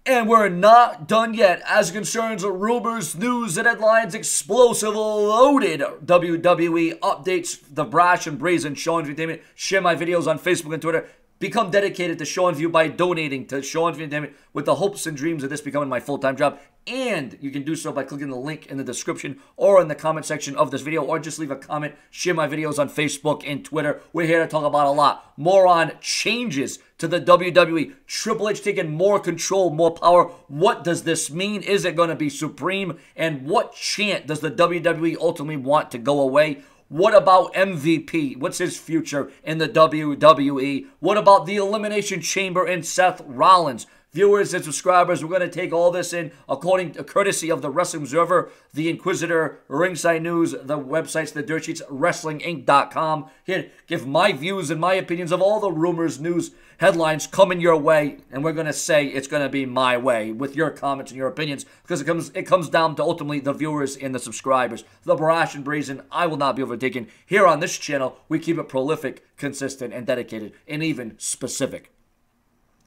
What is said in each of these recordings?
And we're not done yet. As it concerns rumors, news, and headlines, explosive, loaded WWE updates, the brash and brazen Show and Entertainment. Share my videos on Facebook and Twitter. Become dedicated to Show and View by donating to Show and View Entertainment with the hopes and dreams of this becoming my full-time job. And you can do so by clicking the link in the description or in the comment section of this video, or just leave a comment. Share my videos on Facebook and Twitter. We're here to talk about a lot. More on changes to the WWE. Triple H taking more control, more power. What does this mean? Is it going to be supreme? And what chant does the WWE ultimately want to go away? What about MVP? What's his future in the WWE? What about the Elimination Chamber and Seth Rollins? Viewers and subscribers, we're going to take all this in according to courtesy of the Wrestling Observer, the Inquisitor, Ringside News, the websites, the Dirt Sheets, WrestlingInc.com. Here, give my views and my opinions of all the rumors, news, headlines coming your way, and we're going to say it's going to be my way with your comments and your opinions, because it comes down to ultimately the viewers and the subscribers. The brash and brazen, I will not be overtaken. Here on this channel, we keep it prolific, consistent, and dedicated, and even specific.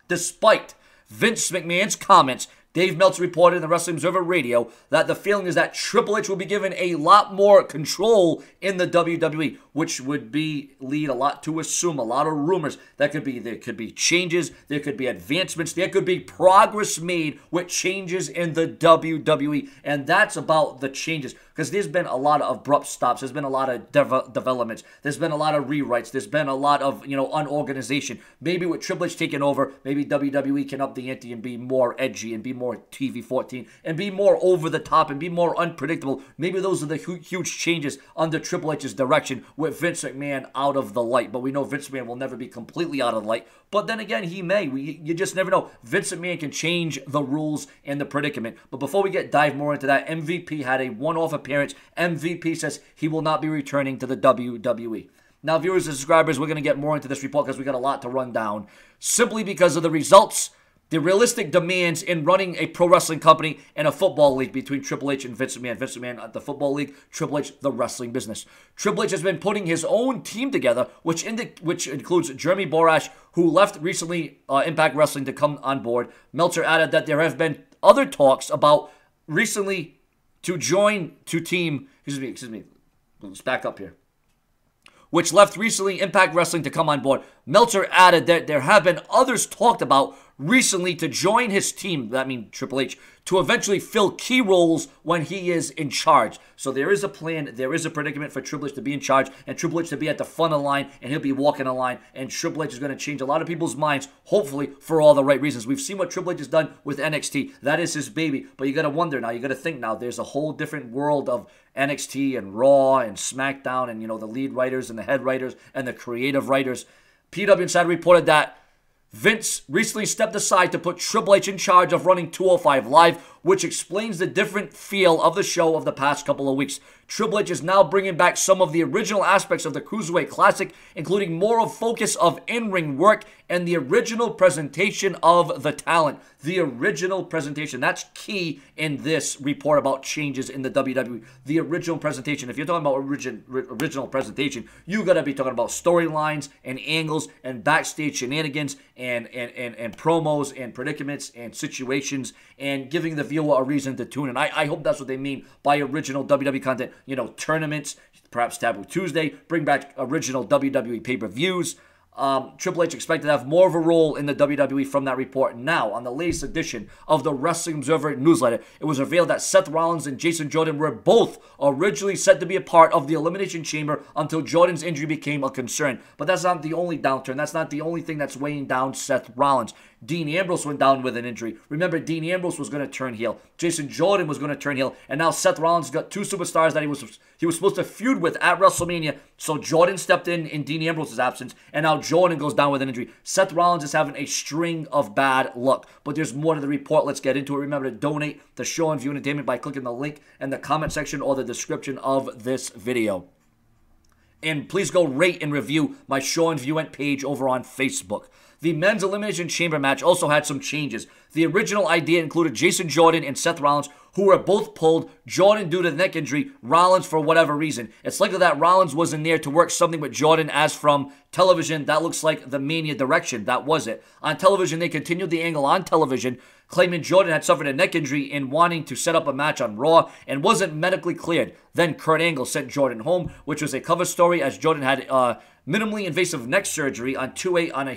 Despite Vince McMahon's comments, Dave Meltzer reported in the Wrestling Observer Radio that the feeling is that Triple H will be given a lot more control in the WWE, which would lead a lot to assume, a lot of rumors. There could be changes, there could be advancements, there could be progress made with changes in the WWE, and that's about the changes. Because there's been a lot of abrupt stops, there's been a lot of developments, there's been a lot of rewrites, there's been a lot of, unorganization. Maybe with Triple H taking over, maybe WWE can up the ante and be more edgy and be more TV-14 and be more over the top and be more unpredictable. Maybe those are the huge changes under Triple H's direction with Vince McMahon out of the light. But we know Vince McMahon will never be completely out of the light. But then again, he may. You just never know. Vince McMahon can change the rules and the predicament. But before we dive more into that, MVP had a one-off appearance. MVP says he will not be returning to the WWE. Now, viewers and subscribers, we're going to get more into this report because we got a lot to run down. Simply because of the results, the realistic demands in running a pro wrestling company and a football league between Triple H and Vince McMahon. Vince McMahon at the football league, Triple H the wrestling business. Triple H has been putting his own team together, which includes Jeremy Borash, who left recently Impact Wrestling to come on board. Meltzer added that there have been other talks about recently to join to team. Excuse me. Let's back up here. Which left recently Impact Wrestling to come on board. Meltzer added that there have been others talked about recently to join his team, that means Triple H, to eventually fill key roles when he is in charge. So there is a plan, there is a predicament for Triple H to be in charge, and Triple H to be at the front of the line, and he'll be walking the line, and Triple H is going to change a lot of people's minds, hopefully for all the right reasons. We've seen what Triple H has done with NXT. That is his baby, but you got to wonder now, you got to think now, there's a whole different world of NXT and Raw and SmackDown and, the lead writers and the head writers and the creative writers. PW Insider reported that Vince recently stepped aside to put Triple H in charge of running 205 Live, which explains the different feel of the show of the past couple of weeks. Triple H is now bringing back some of the original aspects of the Cruiserweight Classic, including more of focus of in-ring work and the original presentation of the talent. The original presentation. That's key in this report about changes in the WWE. The original presentation. If you're talking about original presentation, you got to be talking about storylines and angles and backstage shenanigans and promos and predicaments and situations and giving the viewer a reason to tune in. I hope that's what they mean by original WWE content. Tournaments, perhaps Taboo Tuesday, bring back original WWE pay-per-views. Triple H expected to have more of a role in the WWE from that report. Now, on the latest edition of the Wrestling Observer newsletter, it was revealed that Seth Rollins and Jason Jordan were both originally set to be a part of the Elimination Chamber until Jordan's injury became a concern. But that's not the only downturn. That's not the only thing that's weighing down Seth Rollins. Dean Ambrose went down with an injury. Remember, Dean Ambrose was going to turn heel. Jason Jordan was going to turn heel. And now Seth Rollins got two superstars that he was supposed to feud with at WrestleMania. So Jordan stepped in Dean Ambrose's absence. And now Jordan goes down with an injury. Seth Rollins is having a string of bad luck. But there's more to the report. Let's get into it. Remember to donate to Show and View Entertainment by clicking the link in the comment section or the description of this video. And please go rate and review my Show and View page over on Facebook. The men's Elimination Chamber match also had some changes. The original idea included Jason Jordan and Seth Rollins, who were both pulled, Jordan due to the neck injury, Rollins for whatever reason. It's likely that Rollins wasn't there to work something with Jordan, as from television, that looks like the Mania direction. That was it. On television, they continued the angle on television, claiming Jordan had suffered a neck injury and wanting to set up a match on Raw and wasn't medically cleared. Then Kurt Angle sent Jordan home, which was a cover story, as Jordan had minimally invasive neck surgery on 2/8 on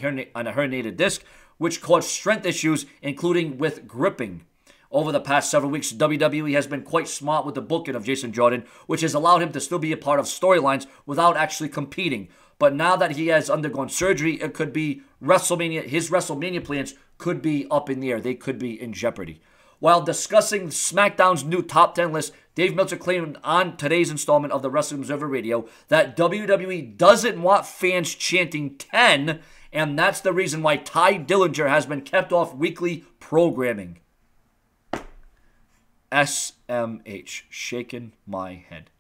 a herniated disc, which caused strength issues, including with gripping. Over the past several weeks, WWE has been quite smart with the booking of Jason Jordan, which has allowed him to still be a part of storylines without actually competing. But now that he has undergone surgery, it could be WrestleMania. His WrestleMania plans could be up in the air. They could be in jeopardy. While discussing SmackDown's new top 10 list, Dave Meltzer claimed on today's installment of the Wrestling Observer Radio that WWE doesn't want fans chanting 10, and that's the reason why Ty Dillinger has been kept off weekly programming. SMH, shaking my head.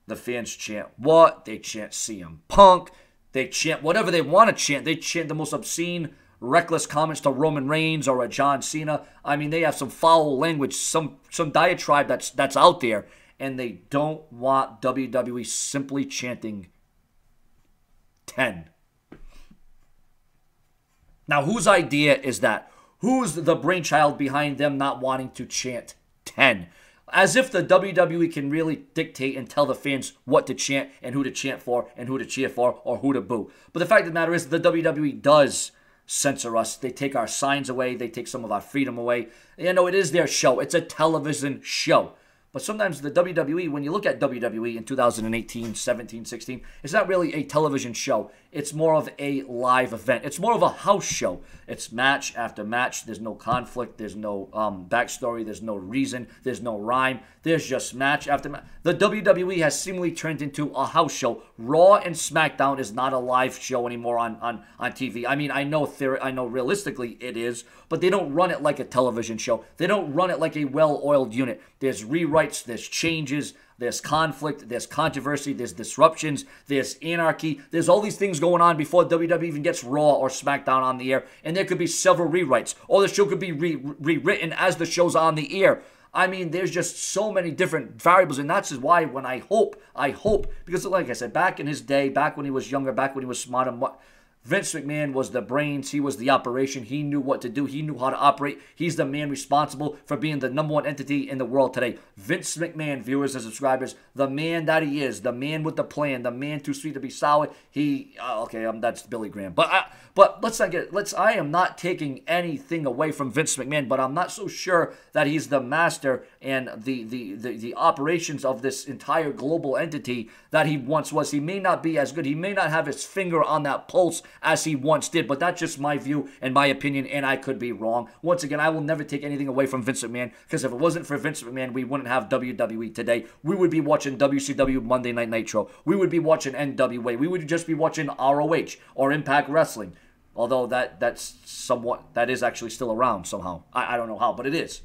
The fans chant what? They chant CM Punk. They chant whatever they want to chant. They chant the most obscene, reckless comments to Roman Reigns or a John Cena. I mean, they have some foul language, some diatribe that's out there, and they don't want WWE simply chanting 10. Now, whose idea is that? Who's the brainchild behind them not wanting to chant 10? As if the WWE can really dictate and tell the fans what to chant and who to chant for and who to cheer for or who to boo. But the fact of the matter is the WWE does censor us. They take our signs away. They take some of our freedom away. You know, it is their show. It's a television show. But sometimes the WWE, when you look at WWE in 2018, 17, 16, it's not really a television show. It's more of a live event. It's more of a house show. It's match after match. There's no conflict. There's no backstory. There's no reason. There's no rhyme. There's just match after match. The WWE has seemingly turned into a house show. Raw and SmackDown is not a live show anymore on TV. I mean, I know realistically it is, but they don't run it like a television show. They don't run it like a well-oiled unit. There's rewrites, there's changes, there's conflict, there's controversy, there's disruptions, there's anarchy. There's all these things going on before WWE even gets Raw or SmackDown on the air, and there could be several rewrites, or the show could be rewritten as the show's on the air. I mean, there's just so many different variables, and that's why when I hope, because like I said, back in his day, back when he was younger, back when he was smarter, Vince McMahon was the brains. He was the operation. He knew what to do. He knew how to operate. He's the man responsible for being the number one entity in the world today. Vince McMahon, viewers and subscribers, the man that he is, the man with the plan, the man too sweet to be sour. That's Billy Graham. But let's not get. I am not taking anything away from Vince McMahon, but I'm not so sure that he's the master and the operations of this entire global entity that he once was. He may not be as good. He may not have his finger on that pulse as he once did, but that's just my view and my opinion, and I could be wrong. Once again, I will never take anything away from Vince McMahon, because if it wasn't for Vince McMahon, we wouldn't have WWE today. We would be watching WCW Monday Night Nitro. We would be watching NWA. We would just be watching ROH or Impact Wrestling. Although that is actually still around somehow. I don't know how, but it is.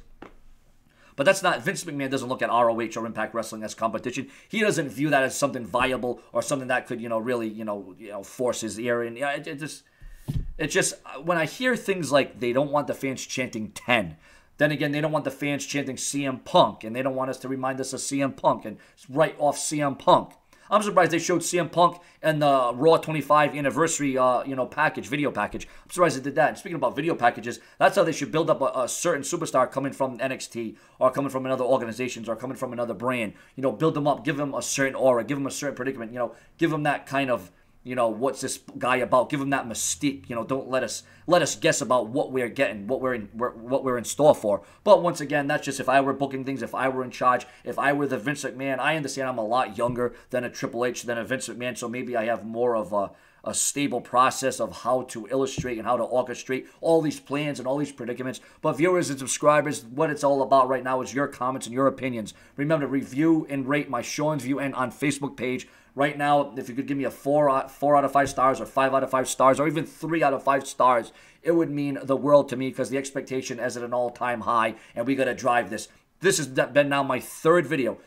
But that's not, Vince McMahon doesn't look at ROH or Impact Wrestling as competition. He doesn't view that as something viable or something that could, really, force his ear in. It's just, when I hear things like they don't want the fans chanting 10, then again, they don't want the fans chanting CM Punk, and they don't want us to remind us of CM Punk and write off CM Punk. I'm surprised they showed CM Punk and the Raw 25 anniversary, video package. I'm surprised they did that. And speaking about video packages, that's how they should build up a certain superstar coming from NXT or coming from another organizations or coming from another brand. Build them up, give them a certain aura, give them a certain predicament. Give them that kind of, what's this guy about? Give them that mystique. Don't let us guess about what we're getting, what we're in store for. But once again, that's just if I were booking things, if I were in charge, if I were the Vince McMahon. I understand I'm a lot younger than a Triple H, than a Vince McMahon, so maybe I have more of a stable process of how to illustrate and how to orchestrate all these plans and all these predicaments. But viewers and subscribers, what it's all about right now is your comments and your opinions. Remember to review and rate my show and view and on Facebook page. Right now, if you could give me a 4 out of 5 stars or 5 out of 5 stars or even 3 out of 5 stars, it would mean the world to me, because the expectation is at an all-time high, and we got to drive this. This has been now my third video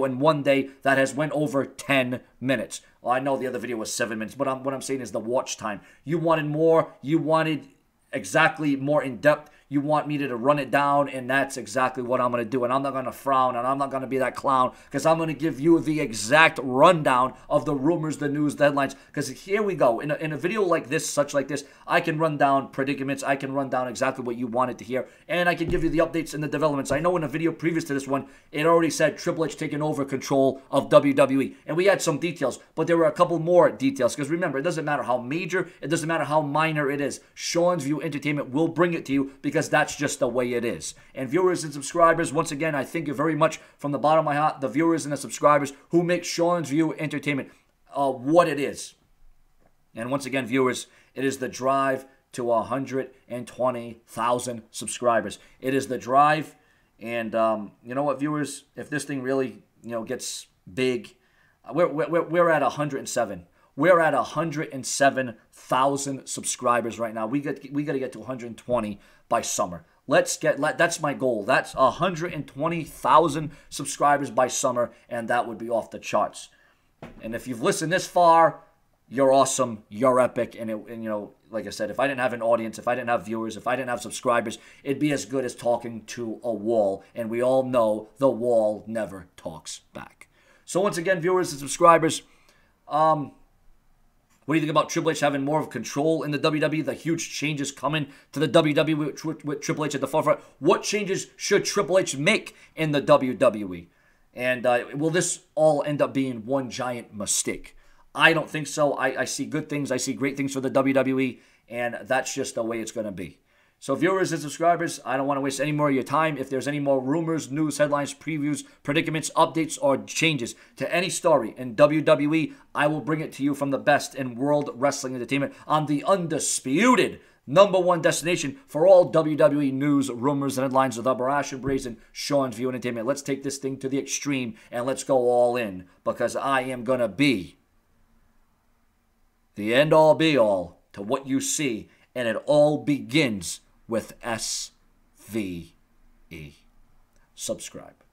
in one day that has went over 10 minutes. Well, I know the other video was 7 minutes, but what I'm saying is the watch time. You wanted more. You wanted exactly more in-depth. You want me to run it down, and that's exactly what I'm going to do. And I'm not going to frown, and I'm not going to be that clown, because I'm going to give you the exact rundown of the rumors, the news, the headlines. Because here we go. In a video like this, such like this, I can run down predicaments. I can run down exactly what you wanted to hear, and I can give you the updates and the developments. I know in a video previous to this one, it already said Triple H taking over control of WWE, and we had some details, but there were a couple more details. Because remember, it doesn't matter how major, it doesn't matter how minor it is. Sean's View Entertainment will bring it to you, because that's just the way it is. And viewers and subscribers, once again, I thank you very much from the bottom of my heart, the viewers and the subscribers who make Sean's View Entertainment what it is. And once again, viewers, it is the drive to 120,000 subscribers. It is the drive, and you know what, viewers? If this thing really, gets big, we're at 107. We're at 107,000 subscribers right now. We got to get to 120 by summer. That's my goal. That's 120,000 subscribers by summer, and that would be off the charts. And if you've listened this far, you're awesome. You're epic. And like I said, if I didn't have an audience, if I didn't have viewers, if I didn't have subscribers, it'd be as good as talking to a wall. And we all know the wall never talks back. So once again, viewers and subscribers, what do you think about Triple H having more of control in the WWE? The huge changes coming to the WWE with Triple H at the forefront. What changes should Triple H make in the WWE? And will this all end up being one giant mistake? I don't think so. I see good things. I see great things for the WWE, and that's just the way it's going to be. So viewers and subscribers, I don't want to waste any more of your time. If there's any more rumors, news, headlines, previews, predicaments, updates, or changes to any story in WWE, I will bring it to you from the best in World Wrestling Entertainment on the undisputed #1 destination for all WWE news, rumors, and headlines of the Brash and Brazen Sean's View Entertainment. Let's take this thing to the extreme, and let's go all in, because I am going to be the end-all, be-all to what you see, and it all begins with SVE. Subscribe.